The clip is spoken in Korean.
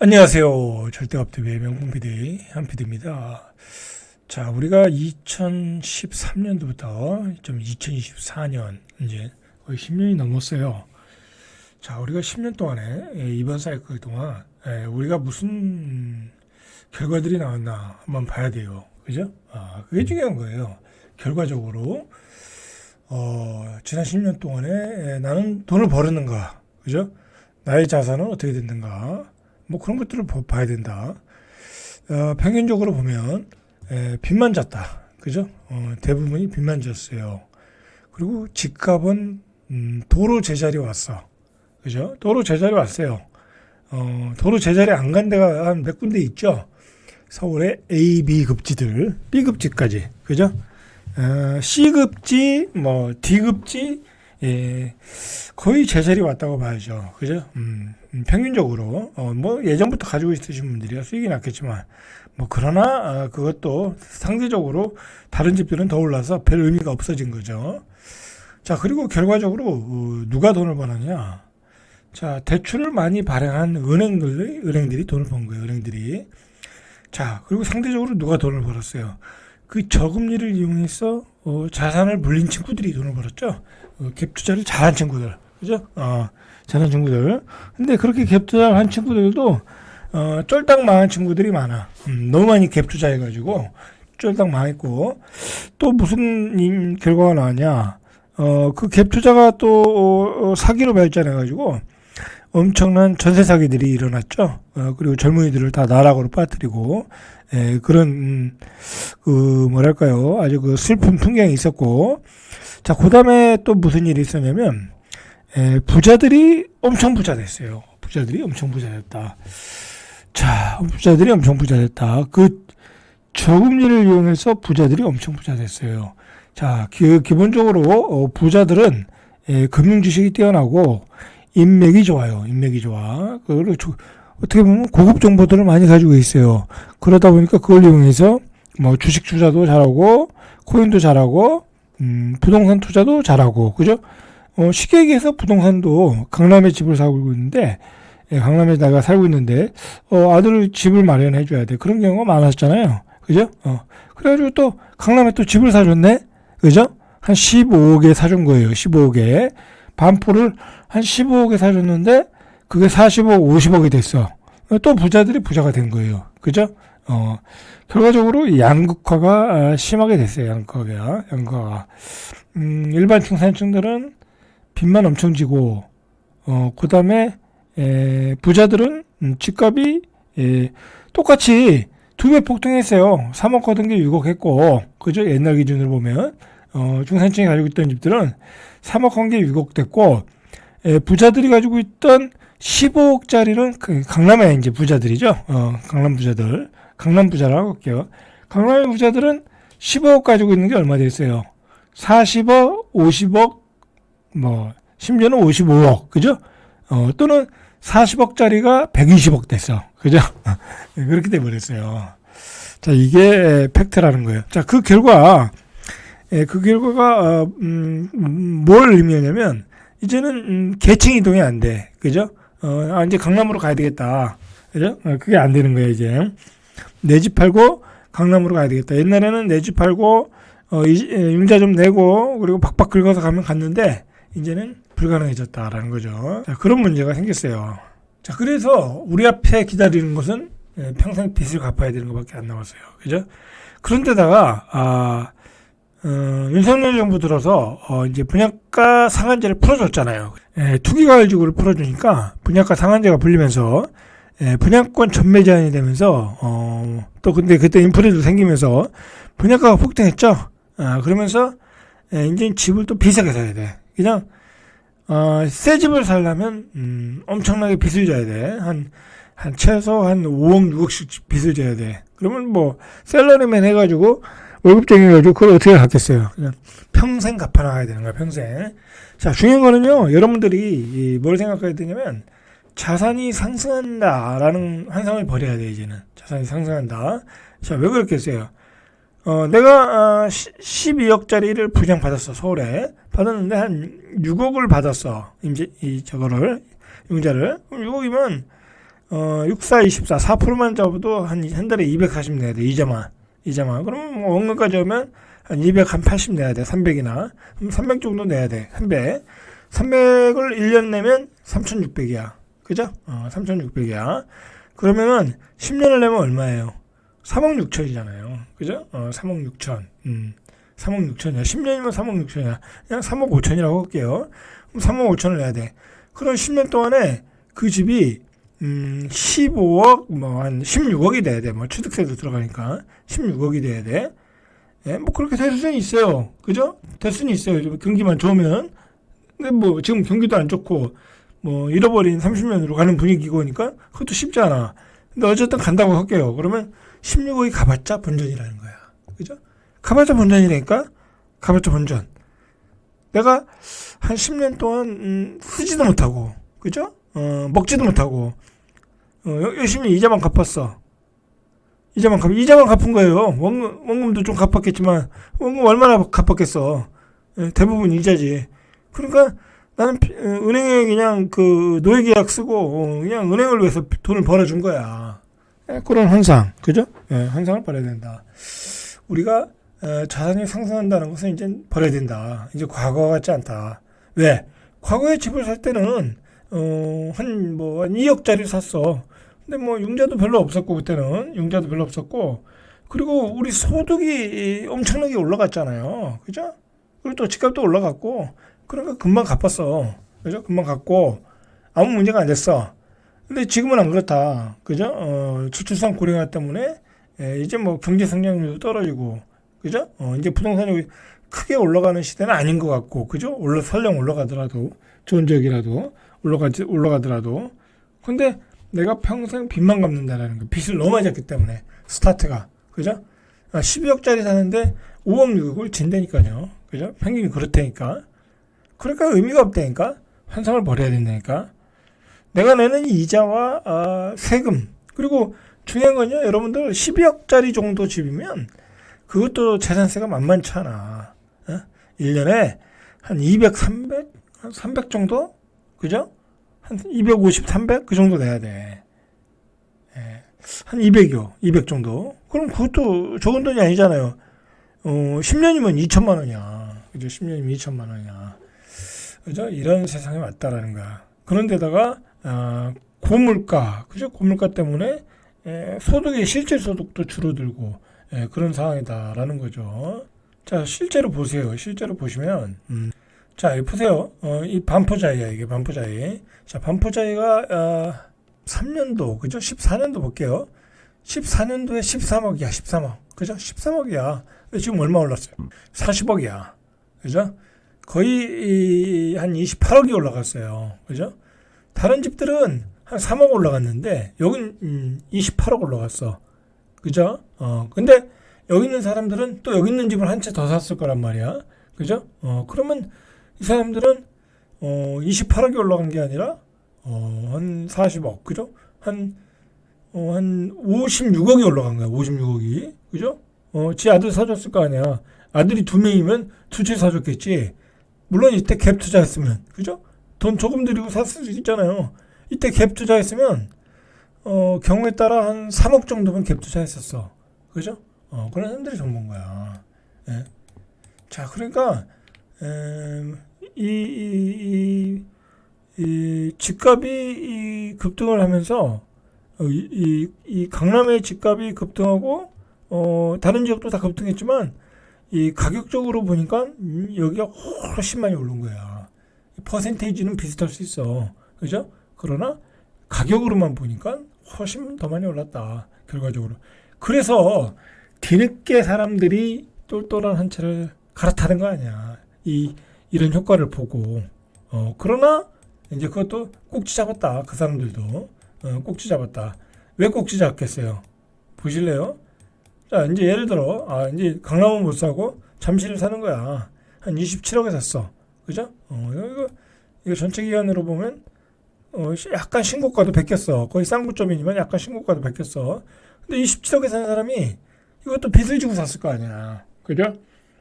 안녕하세요. 절대업TV의 명품 PD 한PD입니다. 자, 우리가 2013년도부터 2024년 이제 거의 10년이 넘었어요. 자, 우리가 10년 동안에 이번 사이클 동안 우리가 무슨 결과들이 나왔나 한번 봐야 돼요. 그죠? 그게 중요한 거예요. 결과적으로 지난 10년 동안에 나는 돈을 벌었는가, 그죠? 나의 자산은 어떻게 됐는가, 뭐 그런 것들을 봐야 된다. 평균적으로 보면 빚만 졌다, 그죠? 대부분이 빚만 졌어요. 그리고 집값은 도로 제자리 왔어, 그죠? 도로 제자리 왔어요. 도로 제자리 안 간 데가 한 몇 군데 있죠. 서울의 A, B 급지들, B 급지까지, 그죠? C 급지, 뭐 D 급지, 거의 제자리 왔다고 봐야죠. 그죠? 평균적으로, 뭐 예전부터 가지고 있으신 분들이야 수익이 났겠지만, 뭐 그러나, 그것도 상대적으로 다른 집들은 더 올라서 별 의미가 없어진 거죠. 자, 그리고 결과적으로, 누가 돈을 버느냐. 자, 대출을 많이 발행한 은행들이 돈을 번 거예요, 은행들이. 자, 그리고 상대적으로 누가 돈을 벌었어요? 그 저금리를 이용해서 자산을 불린 친구들이 돈을 벌었죠. 갭 투자를 잘한 친구들, 그죠? 잘한 친구들. 근데 그렇게 갭 투자를 한 친구들도 쫄딱 망한 친구들이 많아. 너무 많이 갭 투자해가지고 쫄딱 망했고, 또 무슨 결과가 나왔냐? 그 갭 투자가 또 사기로 발전해가지고 엄청난 전세 사기들이 일어났죠. 그리고 젊은이들을 다 나락으로 빠뜨리고, 그런, 뭐랄까요. 아주 그 슬픈 풍경이 있었고, 자, 그 다음에 또 무슨 일이 있었냐면, 부자들이 엄청 부자 됐어요. 부자들이 엄청 부자 됐다. 자, 부자들이 엄청 부자 됐다. 그 저금리를 이용해서 부자들이 엄청 부자 됐어요. 자, 기본적으로, 부자들은, 금융 지식이 뛰어나고, 인맥이 좋아요. 인맥이 좋아. 그리고 어떻게 보면 고급 정보들을 많이 가지고 있어요. 그러다 보니까 그걸 이용해서 뭐 주식 투자도 잘하고, 코인도 잘하고, 부동산 투자도 잘하고, 그죠? 쉽게 얘기해서 부동산도 강남에 집을 사고 있는데, 강남에 내가 살고 있는데, 아들 집을 마련해 줘야 돼. 그런 경우가 많았잖아요. 그죠? 그래가지고 또 강남에 또 집을 사줬네? 그죠? 한 15억에 사준 거예요. 15억에. 반포를 한 15억에 사줬는데, 그게 40억, 50억이 됐어. 또 부자들이 부자가 된 거예요. 그죠? 결과적으로 양극화가 심하게 됐어요. 양극화가. 일반 중산층들은 빚만 엄청 지고, 그 다음에, 부자들은, 집값이, 똑같이 2배 폭등했어요. 3억 거둔 게 6억 했고, 그죠? 옛날 기준으로 보면, 중산층이 가지고 있던 집들은 3억 한 게 6억 됐고, 부자들이 가지고 있던 15억짜리는 강남의 이제 부자들이죠. 강남 부자들. 강남 부자라고 할게요. 강남의 부자들은 15억 가지고 있는 게 얼마 됐어요? 40억, 50억, 뭐, 심지어는 55억. 그죠? 또는 40억짜리가 120억 됐어. 그죠? 그렇게 돼버렸어요. 자, 이게 팩트라는 거예요. 자, 그 결과가, 뭘 의미하냐면, 이제는, 계층 이동이 안 돼. 그죠? 이제 강남으로 가야 되겠다. 그죠? 그게 안 되는 거야, 이제. 내 집 팔고 강남으로 가야 되겠다. 옛날에는 내 집 팔고, 융자 좀 내고, 그리고 박박 긁어서 가면 갔는데, 이제는 불가능해졌다라는 거죠. 자, 그런 문제가 생겼어요. 자, 그래서 우리 앞에 기다리는 것은 평생 빚을 갚아야 되는 것밖에 안 남았어요. 그죠? 그런데다가, 윤석열 정부 들어서, 이제 분양가 상한제를 풀어줬잖아요. 투기과열지구를 풀어주니까 분양가 상한제가 풀리면서, 분양권 전매 제한이 되면서, 또 근데 그때 인플레도 생기면서 분양가가 폭등했죠? 그러면서, 이제 집을 또 비싸게 사야 돼. 그냥, 새 집을 살려면, 엄청나게 빚을 져야 돼. 최소 한 5억, 6억씩 빚을 져야 돼. 그러면 뭐, 셀러리맨 해가지고, 월급쟁이 해가지고 그걸 어떻게 갚겠어요? 그냥 평생 갚아나가야 되는 거야, 평생. 자, 중요한 거는요, 여러분들이 뭘 생각해야 되냐면, 자산이 상승한다라는 환상을 버려야 돼, 이제는. 자산이 상승한다. 자, 왜 그렇겠어요? 내가 12억짜리를 분양받았어, 서울에. 받았는데 한 6억을 받았어. 이제 저거를 융자를. 그럼 6억이면 64, 24, 4%만 잡아도 한 달에 240 내야 돼. 이자만. 그럼 뭐 원금까지 오면 한 280 내야 돼. 300이나. 그럼 300 정도 내야 돼. 300. 300을 1년 내면 3,600이야. 그죠? 3,600이야. 그러면은 10년을 내면 얼마예요? 3억 6천이잖아요. 그죠? 3억 6천. 3억 6천이야. 10년이면 3억 6천이야. 그냥 3억 5천이라고 할게요. 그럼 3억 5천을 내야 돼. 그럼 10년 동안에 그 집이 15억, 한 16억이 돼야 돼. 취득세도 들어가니까 16억이 돼야 돼. 예, 그렇게 될 수는 있어요. 그죠? 될 수는 있어요. 경기만 좋으면. 근데 지금 경기도 안 좋고, 잃어버린 30년으로 가는 분위기고 하니까 그것도 쉽지 않아. 근데 어쨌든 간다고 할게요. 그러면 16억이 가봤자 본전이라는 거야. 그죠? 가봤자 본전이니까, 가봤자 본전. 내가 한 10년 동안, 쓰지도 못하고, 그죠? 먹지도 못하고, 열심히 이자만 갚았어. 이자만 갚은 거예요. 원금도 좀 갚았겠지만, 원금 얼마나 갚았겠어. 대부분 이자지. 그러니까 나는 은행에 그냥 노예 계약 쓰고, 그냥 은행을 위해서 돈을 벌어준 거야. 그런 환상. 그죠? 환상을 버려야 된다. 우리가, 자산이 상승한다는 것은 이제 버려야 된다. 이제 과거와 같지 않다. 왜? 과거에 집을 살 때는, 한 2억짜리 샀어. 근데 융자도 별로 없었고, 그때는. 융자도 별로 없었고, 그리고 우리 소득이 엄청나게 올라갔잖아요. 그죠? 그리고 또 집값도 올라갔고, 그러니까 금방 갚았어. 그죠? 금방 갚고, 아무 문제가 안 됐어. 근데 지금은 안 그렇다. 그죠? 저출산 고령화 때문에, 이제 경제 성장률도 떨어지고, 그죠? 이제 부동산이 크게 올라가는 시대는 아닌 것 같고, 그죠? 설령 올라가더라도, 좋은 지역이라도, 올라가더라도. 근데 내가 평생 빚만 갚는다라는 거. 빚을 너무 많이 졌기 때문에, 스타트가. 그죠? 12억짜리 사는데 5억 6억을 진다니까요. 그죠? 평균이 그렇다니까. 그러니까 의미가 없다니까. 환상을 버려야 된다니까. 내가 내는 이자와 세금. 그리고 중요한 건요. 여러분들 12억짜리 정도 집이면 그것도 재산세가 만만치 않아. 1년에 한 200, 300? 한 300 정도? 그죠? 한 250, 300? 그 정도 내야 돼. 한 200요. 200 정도. 그럼 그것도 적은 돈이 아니잖아요. 10년이면 2천만 원이야. 그죠? 10년이면 2천만 원이야. 그죠? 이런 세상에 왔다라는 거야. 그런데다가, 고물가. 그죠? 고물가 때문에, 소득의 실질 소득도 줄어들고, 그런 상황이다라는 거죠. 자, 실제로 보세요. 실제로 보시면, 자, 여기 보세요. 이 반포자이야, 이게 반포자이. 자, 반포자이가, 3년도, 그죠? 14년도 볼게요. 14년도에 13억이야, 13억. 그죠? 13억이야. 근데 지금 얼마 올랐어요? 40억이야. 그죠? 거의 한 28억이 올라갔어요. 그죠? 다른 집들은 한 3억 올라갔는데, 여긴 28억 올라갔어. 그죠? 근데 여기 있는 사람들은 또 여기 있는 집을 한 채 더 샀을 거란 말이야. 그죠? 그러면 이 사람들은 28억이 올라간 게 아니라 한 40억. 그죠? 한 56억이 올라간 거야. 56억이. 그죠? 지 아들 사줬을 거 아니야. 아들이 2명이면 2채 사줬겠지. 물론 이때 갭 투자했으면. 그죠? 돈 조금 들이고 샀을 수 있잖아요. 이때 갭 투자했으면 경우에 따라 한 3억 정도면 갭 투자했었어. 그죠? 그런 사람들이 전부인 거야. 예. 자, 그러니까, 이 집값이 급등을 하면서, 이 강남의 집값이 급등하고, 다른 지역도 다 급등했지만, 이 가격적으로 보니까, 여기가 훨씬 많이 오른 거야. 퍼센테이지는 비슷할 수 있어. 그죠? 그러나, 가격으로만 보니까 훨씬 더 많이 올랐다. 결과적으로. 그래서 뒤늦게 사람들이 똘똘한 한 채를 갈아타는 거 아니야. 이런 효과를 보고. 그러나 이제 그것도 꼭지 잡았다. 그 사람들도. 꼭지 잡았다. 왜 꼭지 잡겠어요? 보실래요? 자, 이제 예를 들어, 이제 강남은 못 사고 잠실을 사는 거야. 한 27억에 샀어. 그죠? 이거 전체 기간으로 보면 약간 신고가도 베꼈어. 거의 쌍구점이지만 약간 신고가도 베꼈어. 근데 27억에 사는 사람이 이것도 빚을 지고 샀을 거 아니야. 그죠?